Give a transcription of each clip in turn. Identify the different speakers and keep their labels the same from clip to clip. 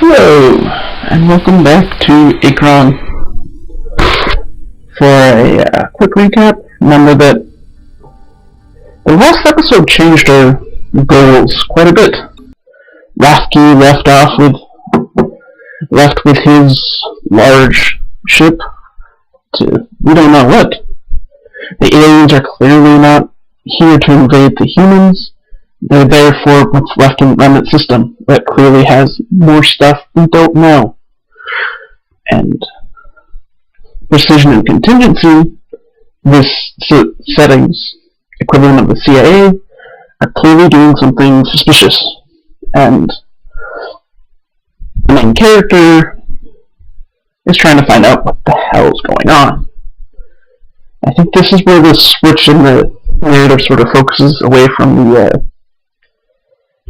Speaker 1: Hello, and welcome back to Achron. For a quick recap, remember that the last episode changed our goals quite a bit. Rafki left with his large ship to we don't know what. The aliens are clearly not here to invade the humans. They're there for what's left in the remnant system that clearly has more stuff we don't know. And precision and contingency, this setting's equivalent of the CIA, are clearly doing something suspicious. And the main character is trying to find out what the hell is going on. I think this is where the switch in the narrative sort of focuses away from the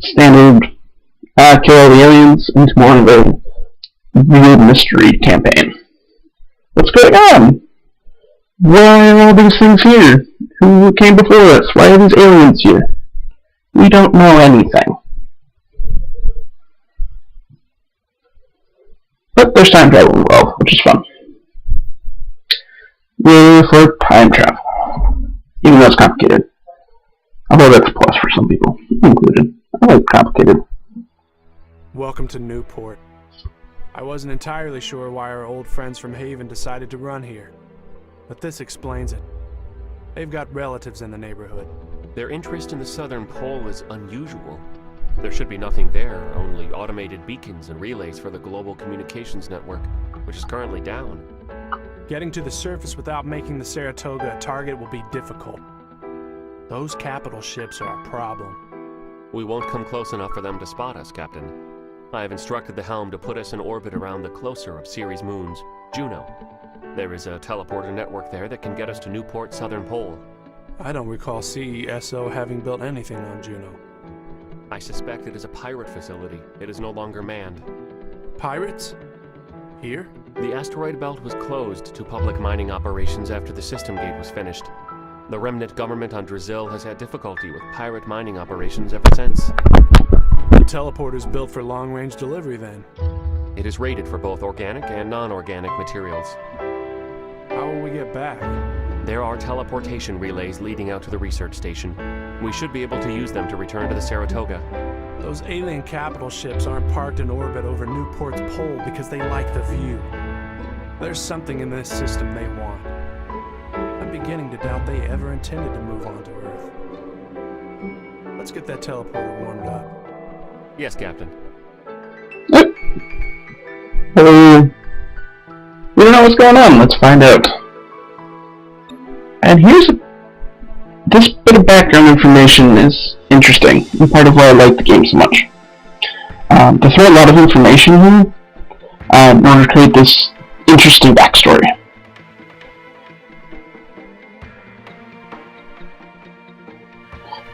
Speaker 1: standard kill all the aliens into more of a real mystery campaign. What's going on? Why are all these things here? Who came before us? Why are these aliens here? We don't know anything. But there's time travel involved, which is fun. Yay for time travel. Even though it's complicated. Although that's a plus for some people, included. I like complicated.
Speaker 2: Welcome to Newport. I wasn't entirely sure why our old friends from Haven decided to run here, but this explains it. They've got relatives in the neighborhood.
Speaker 3: Their interest in the southern pole is unusual. There should be nothing there, only automated beacons and relays for the global communications network, which is currently down.
Speaker 2: Getting to the surface without making the Saratoga a target will be difficult. Those capital ships are a problem.
Speaker 3: We won't come close enough for them to spot us, Captain. I have instructed the helm to put us in orbit around the closer of Ceres moons, Juno. There is a teleporter network there that can get us to Newport's southern pole.
Speaker 2: I don't recall CESO having built anything on Juno.
Speaker 3: I suspect it is a pirate facility. It is no longer manned.
Speaker 2: Pirates? Here?
Speaker 3: The asteroid belt was closed to public mining operations after the system gate was finished. The remnant government on Drazil has had difficulty with pirate mining operations ever since.
Speaker 2: The teleporter's built for long-range delivery, then.
Speaker 3: It is rated for both organic and non-organic materials.
Speaker 2: How will we get back?
Speaker 3: There are teleportation relays leading out to the research station. We should be able to use them to return to the Saratoga.
Speaker 2: Those alien capital ships aren't parked in orbit over Newport's pole because they like the view. There's something in this system they want. I'm beginning to doubt they ever intended to move on to Earth. Let's get that teleporter warmed up.
Speaker 3: Yes, Captain.
Speaker 1: Yep. Hello. We don't know what's going on. Let's find out. And this bit of background information is interesting, and part of why I like the game so much. To throw a lot of information here in order to create this interesting backstory.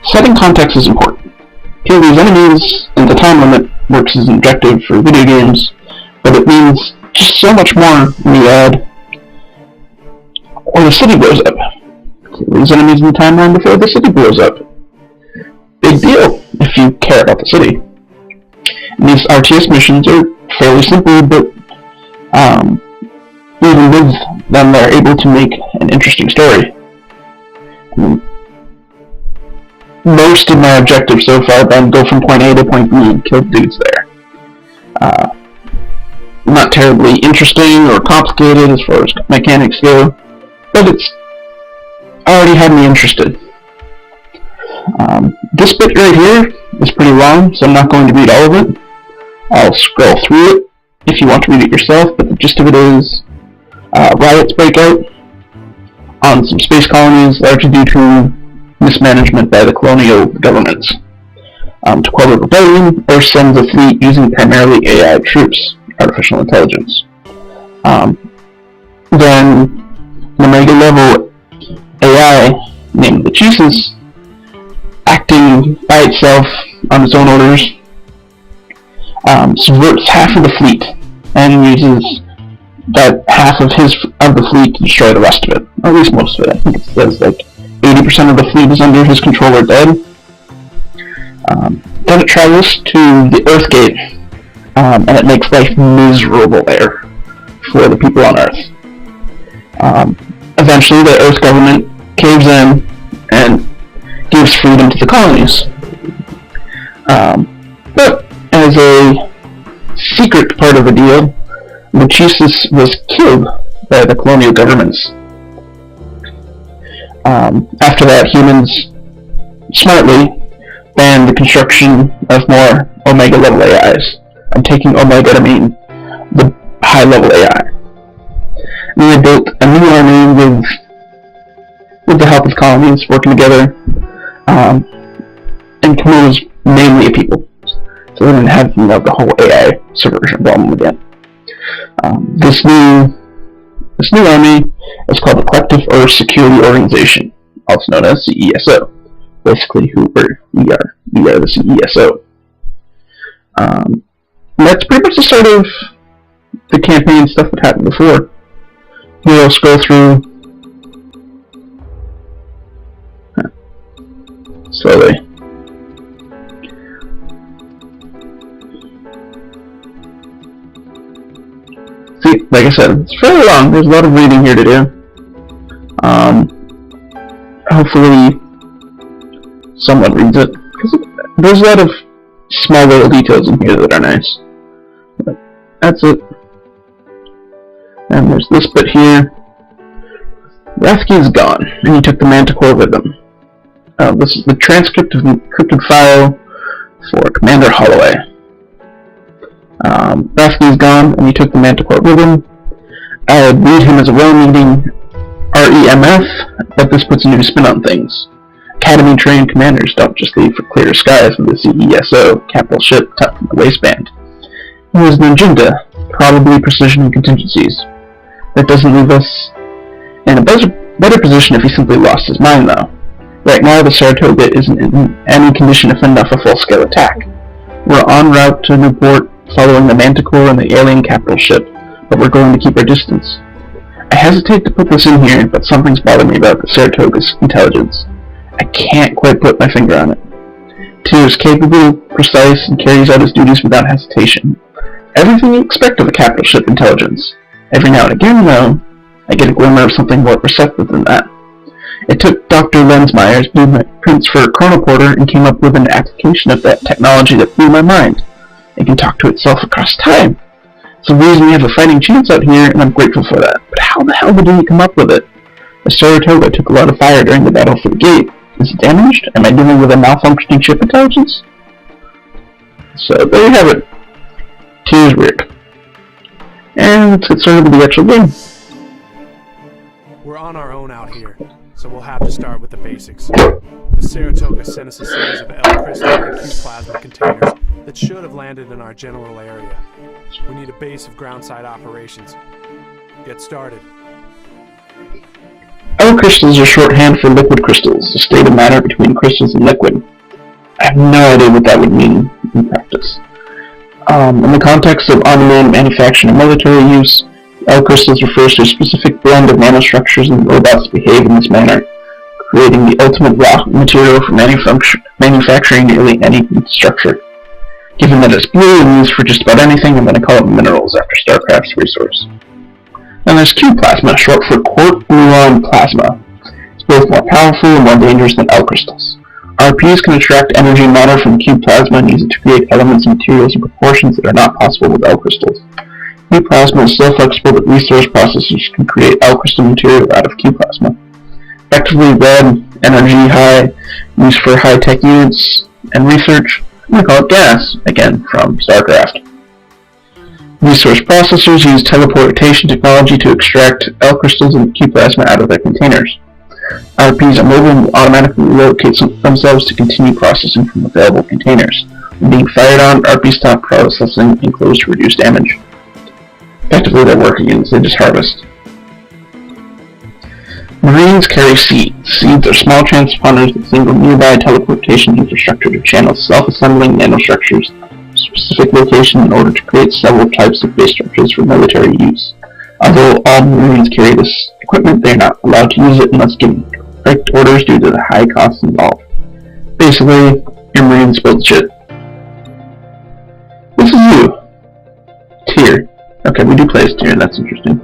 Speaker 1: Setting context is important. Kill these enemies, and the time limit works as an objective for video games, but it means just so much more when you add, or the city blows up. Kill these enemies in the timeline before the city blows up. Big deal, if you care about the city. And these RTS missions are fairly simple, but even with them, they're able to make an interesting story. Most of my objectives so far have been go from point A to point B and kill dudes there. Not terribly interesting or complicated as far as mechanics go, but it's already had me interested. This bit right here is pretty long, so I'm not going to read all of it. I'll scroll through it if you want to read it yourself, but the gist of it is riots break out on some space colonies largely due to mismanagement by the colonial governments. To quell the rebellion, Earth sends a fleet using primarily AI troops, artificial intelligence. Then, the mega level AI, named the Jesus, acting by itself on its own orders, subverts half of the fleet and uses that half of the fleet to destroy the rest of it, or at least most of it. I think it says like 80% of the fleet is under his control or dead. Then it travels to the Earth Gate, and it makes life miserable there for the people on Earth. Eventually, the Earth government caves in and gives freedom to the colonies. But as a secret part of the deal, Lucius was killed by the colonial governments. After that, humans smartly banned the construction of more Omega level AIs. I'm taking Omega to mean the high level AI. And they built a new army with the help of colonies working together, and composed mainly of people. So they didn't have the whole AI subversion problem again. This new army is called the Collective Earth Security Organization, also known as CESO. Basically, we are the CESO. That's pretty much the start of the campaign stuff that happened before. Here I'll scroll through slowly. See, like I said, it's fairly long. There's a lot of reading here to do. Hopefully someone reads it, because there's a lot of small little details in here that are nice. But that's it. And there's this bit here. Rathke is gone, and he took the Manticore with him. This is the transcript of the encrypted file for Commander Holloway. Rathke is gone, and he took the Manticore with him. I would read him as a well-meaning REMF, but this puts a new spin on things. Academy-trained commanders don't just leave for clear skies with the CESO capital ship tucked in the waistband. He has an agenda, probably precision and contingencies. That doesn't leave us in a better position if he simply lost his mind, though. Right now, the Saratoga isn't in any condition to fend off a full-scale attack. We're en route to Newport, following the Manticore and the alien capital ship, but we're going to keep our distance. I hesitate to put this in here, but something's bothering me about the Saratoga's intelligence. I can't quite put my finger on it. It is capable, precise, and carries out its duties without hesitation. Everything you expect of a capital ship intelligence. Every now and again, though, I get a glimmer of something more perceptive than that. It took Dr. Lensmeyer's blueprints for chronoporter and came up with an application of that technology that blew my mind. It can talk to itself across time. It's the reason we have a fighting chance out here, and I'm grateful for that. But how the hell did he come up with it? The Saratoga took a lot of fire during the battle for the gate. Is it damaged? Am I dealing with a malfunctioning ship intelligence? So there you have it. Tears weird. And let's get started with the actual game.
Speaker 2: We're on our own out here, so we'll have to start with the basics. The Saratoga sent us a series of L crystal and Q plasma containers that should have landed in our general area. We need a base of ground-side operations. Get started.
Speaker 1: L crystals are shorthand for liquid crystals, a state of matter between crystals and liquid. I have no idea what that would mean in practice. In the context of on-demand manufacturing and military use, L crystals refers to a specific blend of nanostructures, and robots behave in this manner, creating the ultimate raw material for manufacturing nearly any structure. Given that it's blue and used for just about anything, I'm going to call it minerals after StarCraft's resource. And there's Q plasma, short for quark gluon plasma. It's both more powerful and more dangerous than L crystals. RPs can extract energy and matter from Q plasma and use it to create elements and materials in proportions that are not possible with L crystals. Q plasma is so flexible that resource processors can create L crystal material out of Q plasma. Effectively red, energy high, used for high-tech units and research. I'm going to call it gas, again, from StarCraft. Resource processors use teleportation technology to extract L crystals and Q plasma out of their containers. RPs are mobile and will automatically relocate themselves to continue processing from available containers. When being fired on, RPs stop processing and close to reduce damage. Effectively, they're working units they just harvest. Marines carry seeds. Seeds are small transponders that signal nearby teleportation infrastructure to channel self-assembling nanostructures to a specific location in order to create several types of base structures for military use. Although all Marines carry this equipment, they are not allowed to use it unless given correct orders due to the high costs involved. Basically, your Marines build shit. This is you. Okay, we do place here, that's interesting.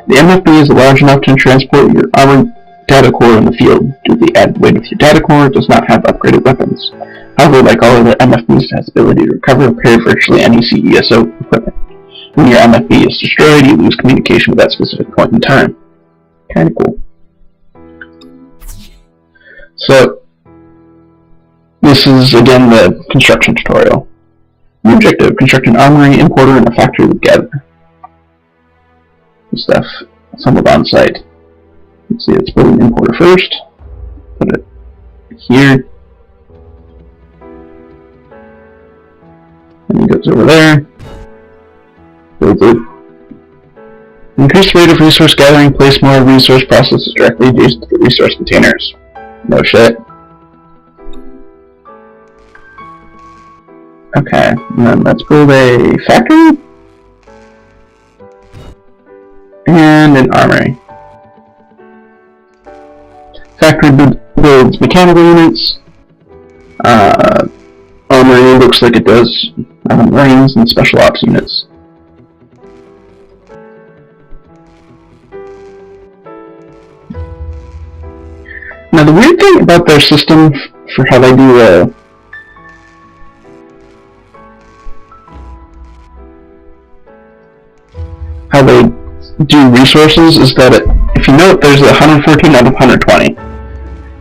Speaker 1: The MFB is large enough to transport your armored data core in the field. Due to the added weight of your data core, it does not have upgraded weapons. However, like all other MFBs, it has the ability to recover and repair virtually any CESO equipment. When your MFB is destroyed, you lose communication with that specific point in time. Kinda cool. So, this is again the construction tutorial. The objective: construct an armory, importer, and a factory together. Stuff assembled on site. Let's see, let's build an importer first. Put it here. And it goes over there. Builds it. Increase the rate of resource gathering, place more resource processes directly adjacent to the resource containers. No shit. Okay, and then let's build a factory and an armory. Factory builds mechanical units. Armory looks like it does marines and special ops units. Now the weird thing about their system for how they do resources is that if you note there's 114 out of 120.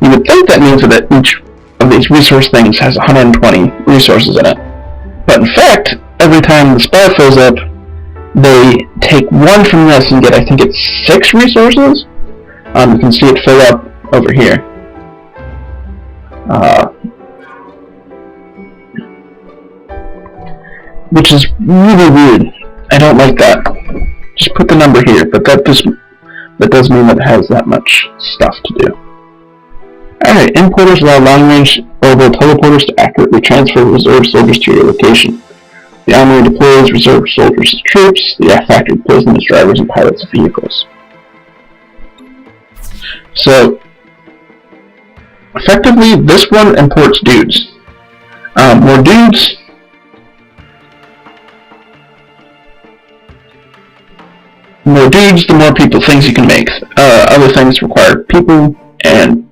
Speaker 1: You would think that means that each of these resource things has 120 resources in it. But in fact, every time the spell fills up, they take one from this and get, I think it's 6 resources. You can see it fill up over here. Which is really weird. I don't like that. Just put the number here, but that does mean that it has that much stuff to do. Alright, importers allow long-range orbital teleporters to accurately transfer reserve soldiers to your location. The armory deploys reserve soldiers as troops, the factory deploys them as drivers and pilots of vehicles. So, effectively, this one imports dudes. More dudes. More dudes, the more people things you can make. Other things require people and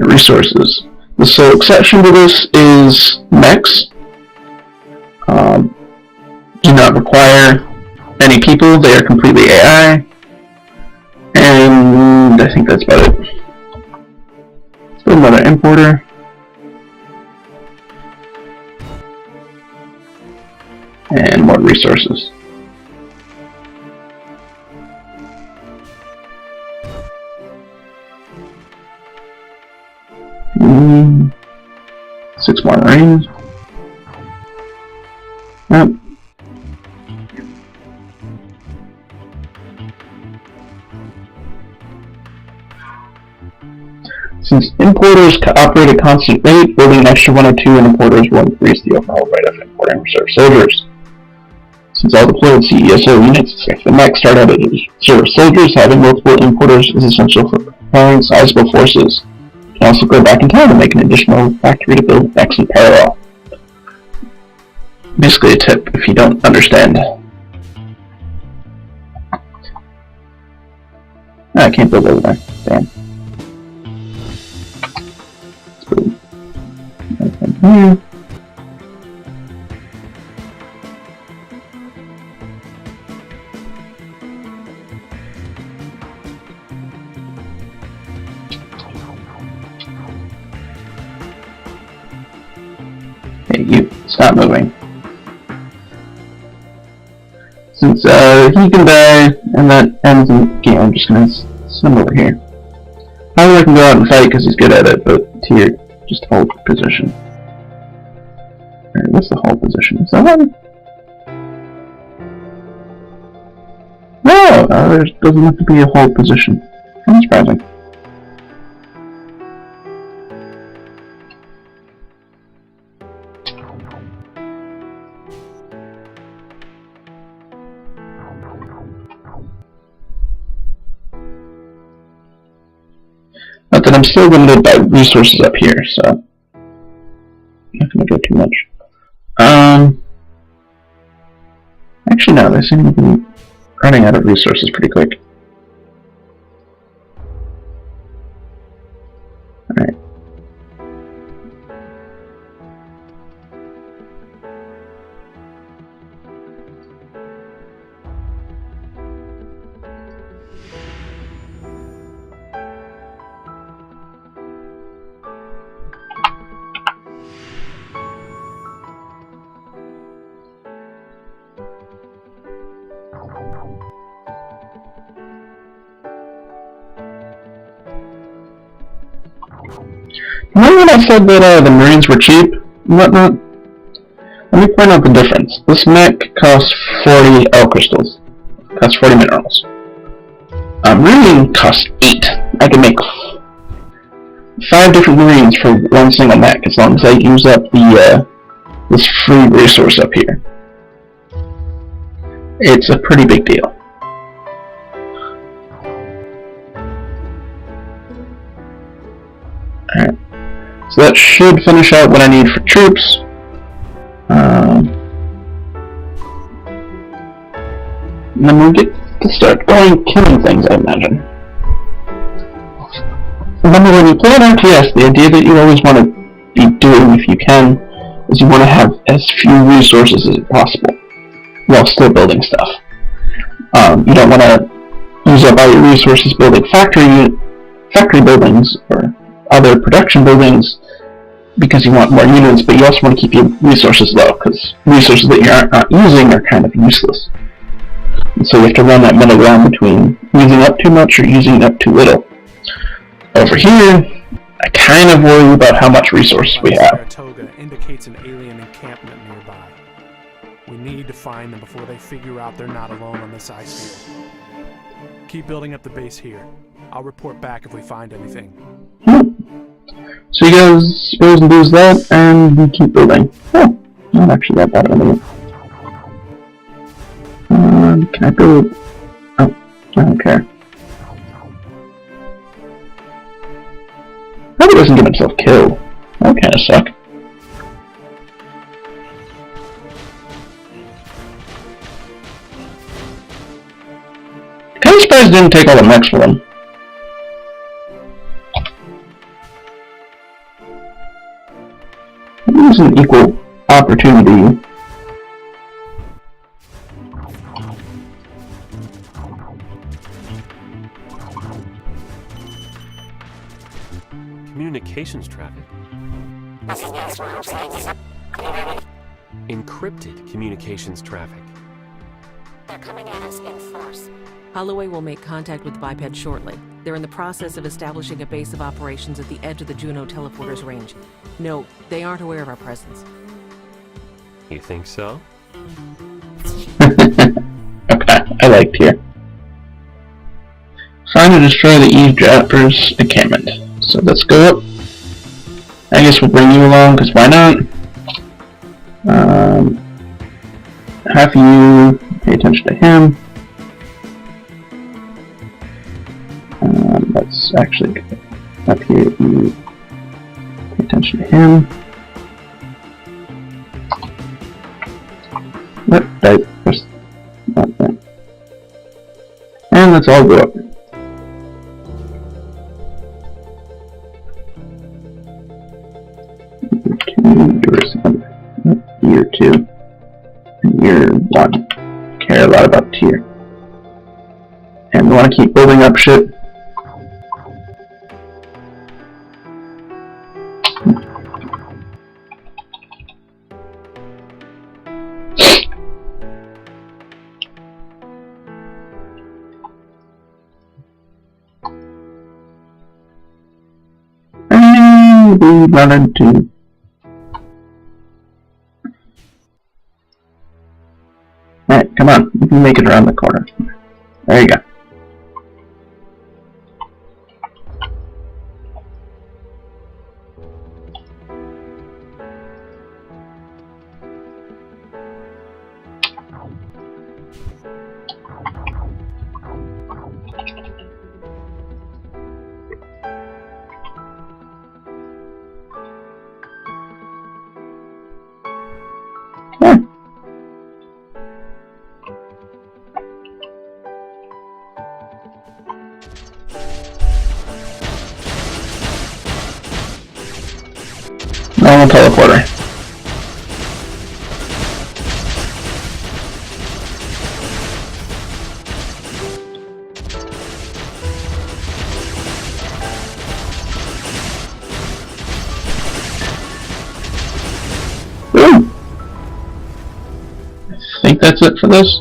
Speaker 1: resources. The sole exception to this is mechs. Do not require any people, they are completely AI. And I think that's about it. Let's build another importer. And more resources. Six more marines. Yep. Since importers operate at constant rate, building an extra 1 or 2 in importers will increase the overall rate of importing reserve soldiers. Since all deployed CESO units, except the mech, start out as reserve soldiers, having multiple importers is essential for preparing sizable forces. You can also go back in time and make an additional factory to build mechs in parallel. Basically a tip if you don't understand. I can't build over there. Damn. Let's build anything here. Hey, you, stop moving. Since he can die, and that ends the game, I'm just gonna send him over here. Probably I can go out and fight because he's good at it, but here, just hold position. Alright, what's the hold position? Is that one? No, there doesn't have to be a hold position. That's surprising. Not that I'm still limited by resources up here, so I'm not gonna go too much. Actually, no, they seem to be running out of resources pretty quick. Alright. Remember when I said that the Marines were cheap and whatnot? Let me point out the difference. This mech costs 40 L crystals. Costs 40 minerals. Marine costs 8. I can make 5 different Marines for one single mech as long as I use up the this free resource up here. It's a pretty big deal. Alright. So that should finish out what I need for troops. And then we'll get to start going killing things, I imagine. Remember, when you play an RTS, the idea that you always want to be doing, if you can, is you want to have as few resources as possible while still building stuff. You don't want to use up all your resources building factory buildings or other production buildings because you want more units, but you also want to keep your resources low because resources that you're not using are kind of useless. And so you have to run that middle ground between using up too much or using up too little. Over here, I kind of worry about how much resources we have.
Speaker 2: Saratoga indicates an alien encampment nearby. We need to find them before they figure out they're not alone on this ice field. Keep building up the base here. I'll report back if we find anything.
Speaker 1: So you guys goes and does that, and we keep building. Oh, not actually that bad of a minute. Can I build? Oh, I don't care. Probably doesn't get himself killed. That kind of suck. Kind of surprised it didn't take all the mechs for them. Maybe it's an equal opportunity.
Speaker 3: Communications traffic. Encrypted communications traffic.
Speaker 4: They're coming at us in force. Holloway will make contact with the biped shortly. They're in the process of establishing a base of operations at the edge of the Juno teleporter's range. No, they aren't aware of our presence.
Speaker 3: You think so?
Speaker 1: Okay, I liked here. Find and destroy the eavesdropper's encampment. So let's go up. I guess we'll bring you along, because why not? Have you pay attention to him. Let's actually go up here. You pay attention to him. Where's not that? And let's all go up. Year 2. Year 1. Care a lot about tier. And we want to keep building up shit. And we run into Alright, come on. You can make it around the corner. There you go. teleporter. Boom! I think that's it for this.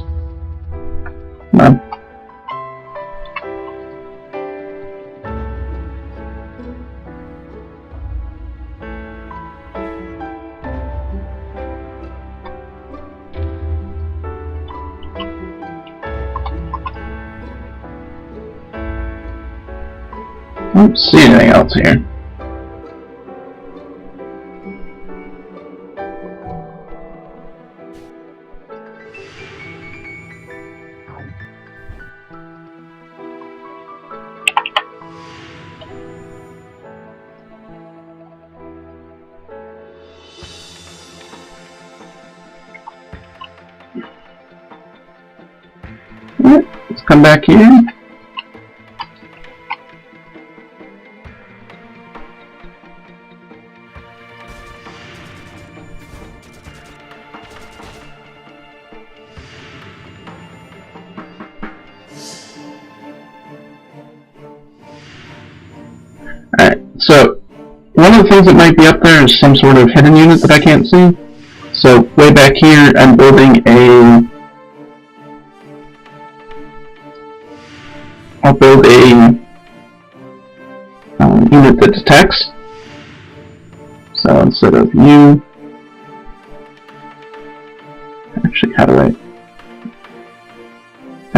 Speaker 1: Come on. I don't see anything else here. Alright, let's come back here. Alright, so one of the things that might be up there is some sort of hidden unit that I can't see. So way back here, I'm building I'll build a unit that detects. So instead of you, actually, how do I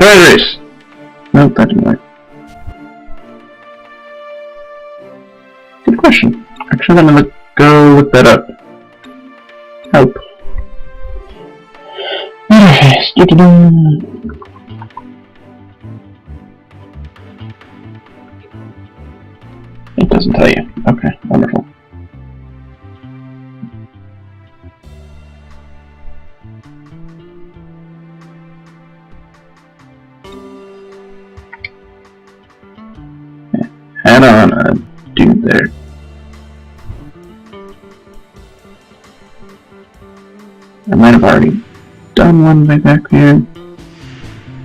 Speaker 1: erase? Nope, that didn't work. Good question. Actually, I'm gonna go look that up. Help. Interface. It doesn't tell you. Okay, wonderful. Add on a dude there. I might have already done one way back here.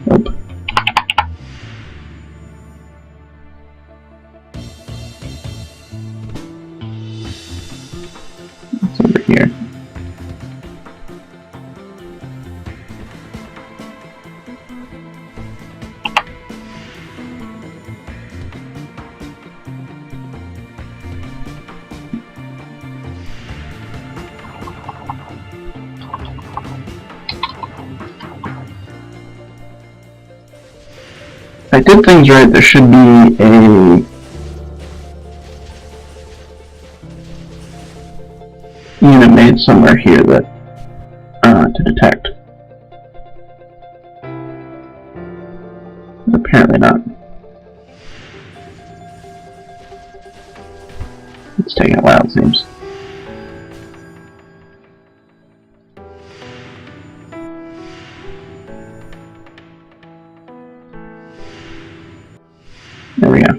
Speaker 1: Nope. It's over here. If I did things right, there should be a unit made somewhere here that to detect. But apparently not. It's taking a while, it seems. There we go.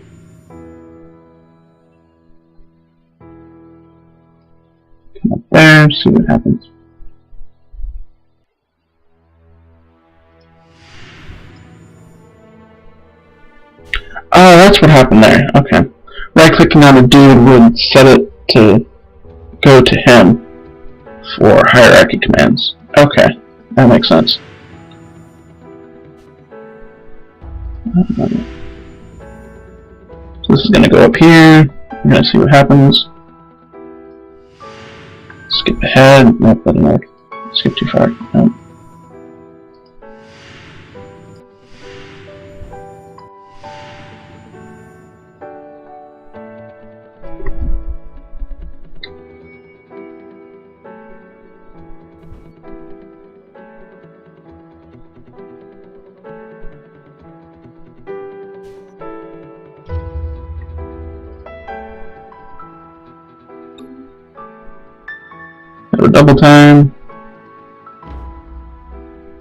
Speaker 1: Come up there, see what happens. Oh, that's what happened there. Okay. Right-clicking on a dude would set it to go to him for hierarchy commands. Okay, that makes sense. So this is going to go up here. We're going to see what happens. Skip ahead. Nope, that didn't work. Skip too far. Nope. Double time.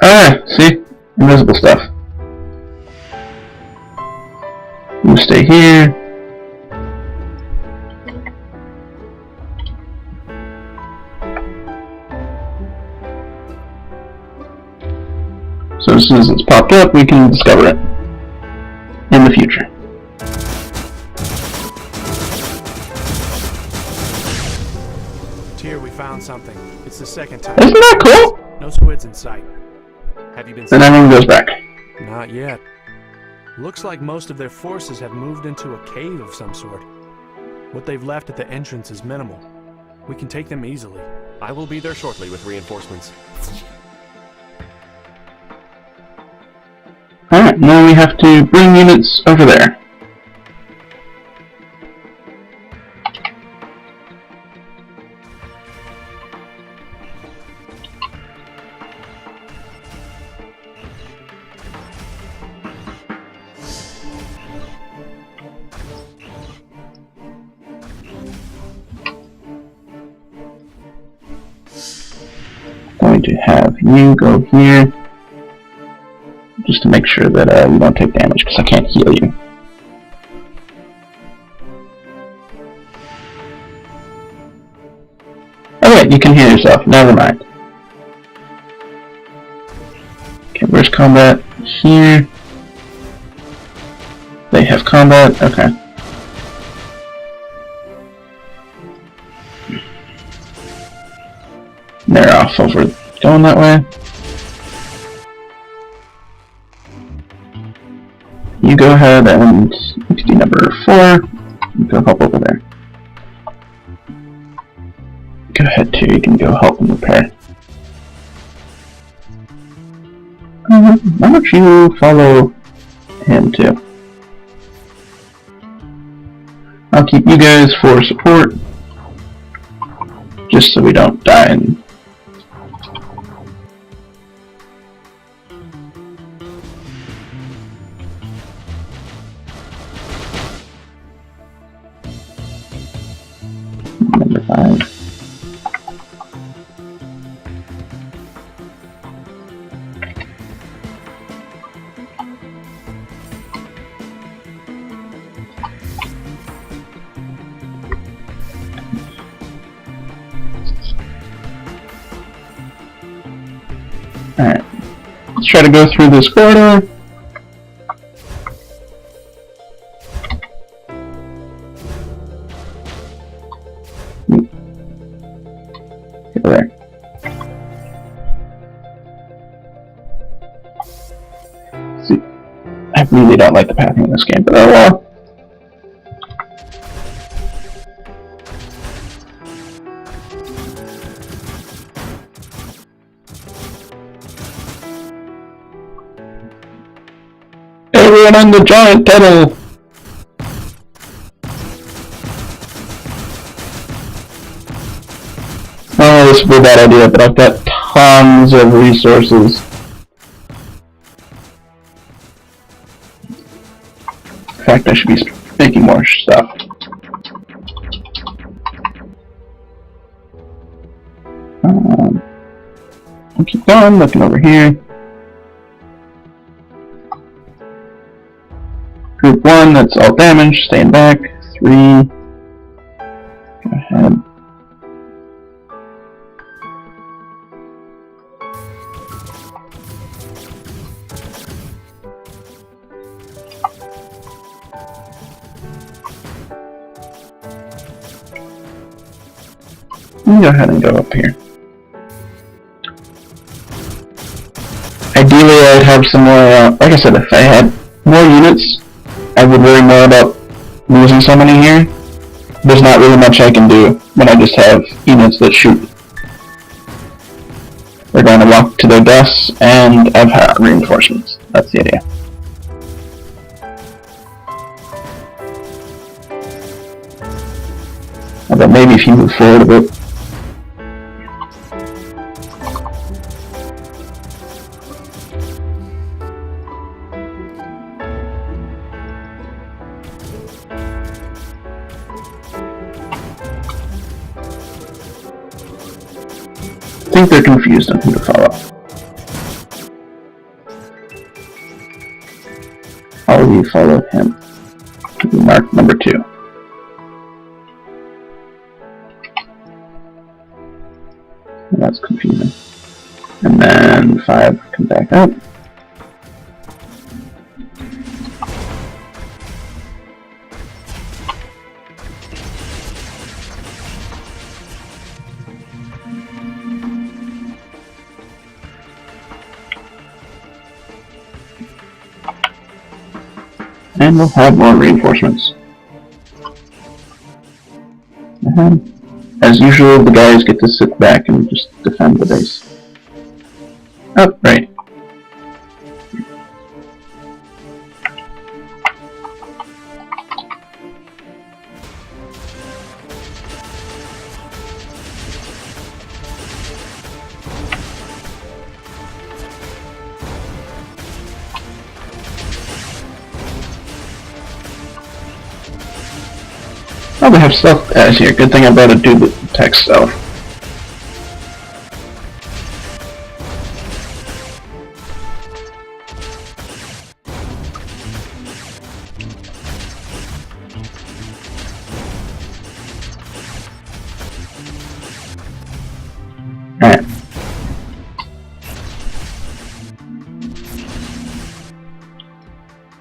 Speaker 1: Ah, see? Invisible stuff. You stay here. So as soon as it's popped up, we can discover it in the future.
Speaker 2: Here we found something. It's the second time.
Speaker 1: Isn't that cool?
Speaker 2: No squids in sight.
Speaker 3: Have you been
Speaker 1: Then everyone goes back.
Speaker 2: Not yet. Looks like most of their forces have moved into a cave of some sort. What they've left at the entrance is minimal. We can take them easily.
Speaker 3: I will be there shortly with reinforcements.
Speaker 1: Alright, now we have to bring units over there. Going to have you go here, just to make sure that you don't take damage, because I can't heal you. Oh wait, you can heal yourself, never mind. Okay, where's combat? Here. They have combat, okay. They're off over going that way. You go ahead and XD number 4. Go help over there. Go ahead too, you can go help and repair. Why don't you follow him too? I'll keep you guys for support, just so we don't die in. Number 5. Alright, let's try to go through this corridor. Get there. See, I really don't like the pathing in this game, but oh well. Everyone on the giant pedal! Oh, this would be a bad idea, but I've got tons of resources. In fact, I should be making more stuff. I'll keep going, looking over here. Group 1, that's all damage, staying back. 3, go ahead. Go ahead and go up here. Ideally, I'd have some more, like I said, if I had more units, I would worry more about losing so many here. There's not really much I can do when I just have units that shoot. They're going to walk to their deaths, and I've had reinforcements. That's the idea. Although maybe if you move forward a bit. I think they're confused on who to follow. All of you follow him. Mark number 2. And that's confusing. And then 5 come back up. And we'll have more reinforcements. As usual, the guys get to sit back and just defend the base. Oh, right. Oh, we have stealth guys here. Good thing I brought a dude with tech stealth. Alright.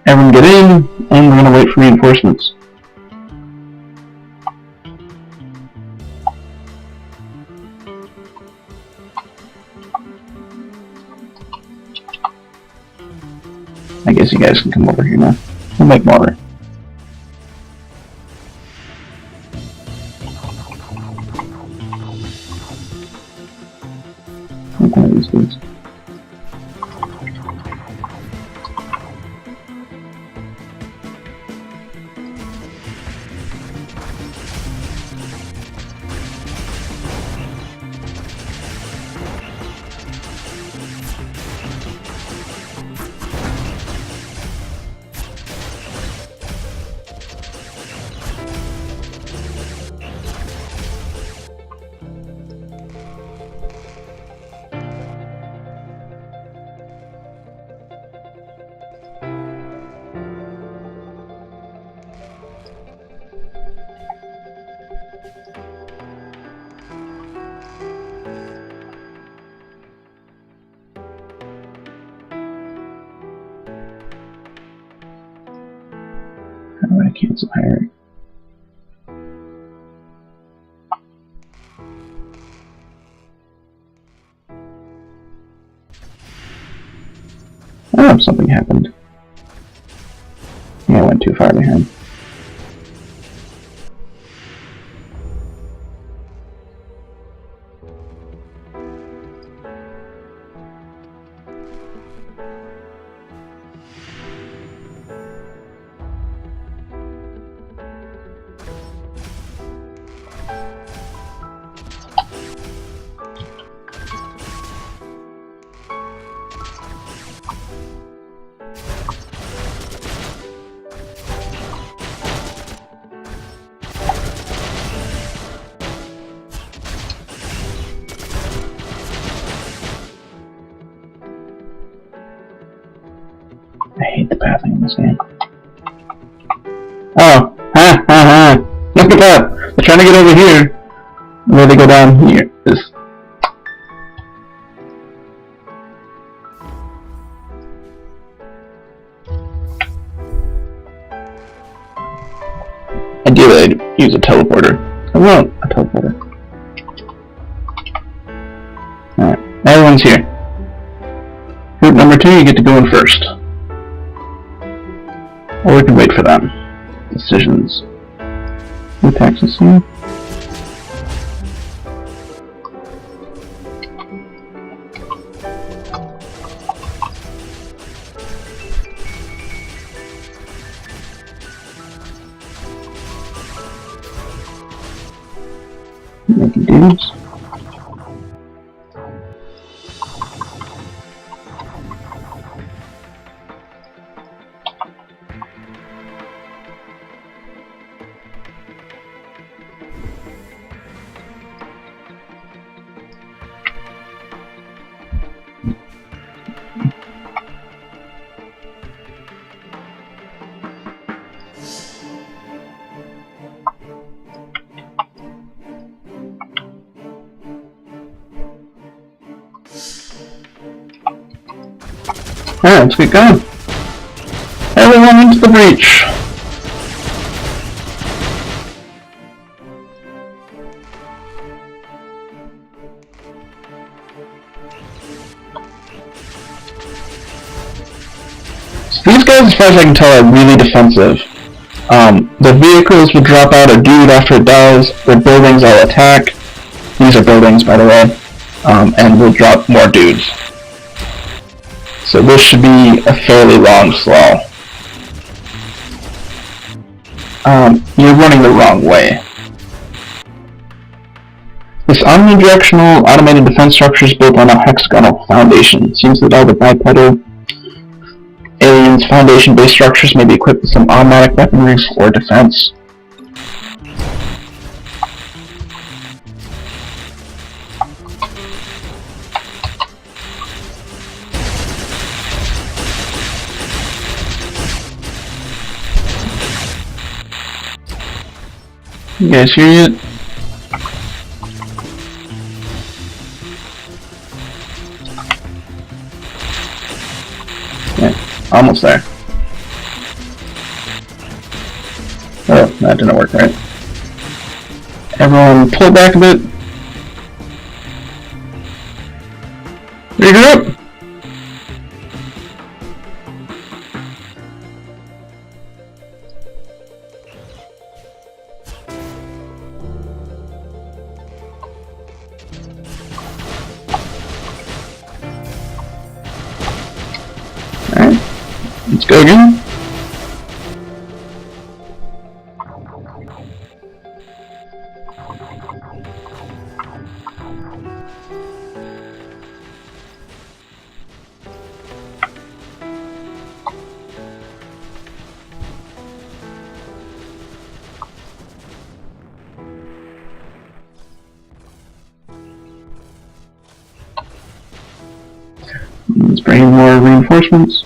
Speaker 1: Everyone get in, and we're gonna wait for reinforcements. I guess you guys can come over here now. We'll make mortar. Make one of these dudes. How do I cancel hiring? Oh, something happened. Yeah, I went too far behind. I hate the pathing in this game. Oh! Ha ha ha! Look at that! They're trying to get over here. Where they go down here. This. Ideally, I'd use a teleporter. I want a teleporter. Alright, everyone's here. Group number 2, you get to go in first. Or we can wait for them. Decisions. Who taxes here? Making dudes. Alright, let's get going. Everyone into the breach. These guys, as far as I can tell, are really defensive. The vehicles will drop out a dude after it dies. The buildings all attack. These are buildings, by the way. And will drop more dudes. So this should be a fairly long slow. You're running the wrong way. This omnidirectional automated defense structure is built on a hexagonal foundation. It seems that all the bipedal aliens' foundation-based structures may be equipped with some automatic weaponry for defense. You guys hear it? Yeah, almost there. Oh, that didn't work right. Everyone pull back a bit. Regroup! Alright, let's go again. Let's bring in more reinforcements.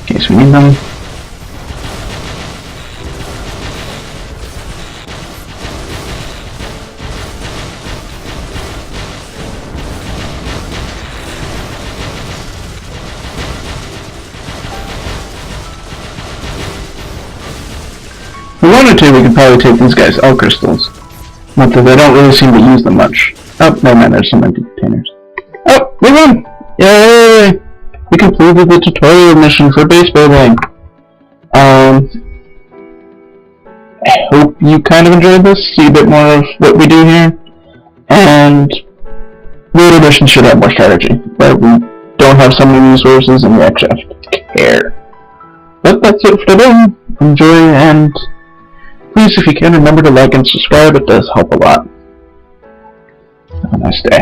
Speaker 1: In case we need them. If we wanted to, we could probably take these guys L crystals. But they don't really seem to use them much. Oh, no man, there's some empty containers. Oh, we won! Yay! We completed the tutorial mission for base building. I hope you kind of enjoyed this, see a bit more of what we do here. And later missions should have more strategy, but we don't have so many resources and we actually have to care. But that's it for today. Enjoy, and please, if you can, remember to like and subscribe. It does help a lot. Have a nice day.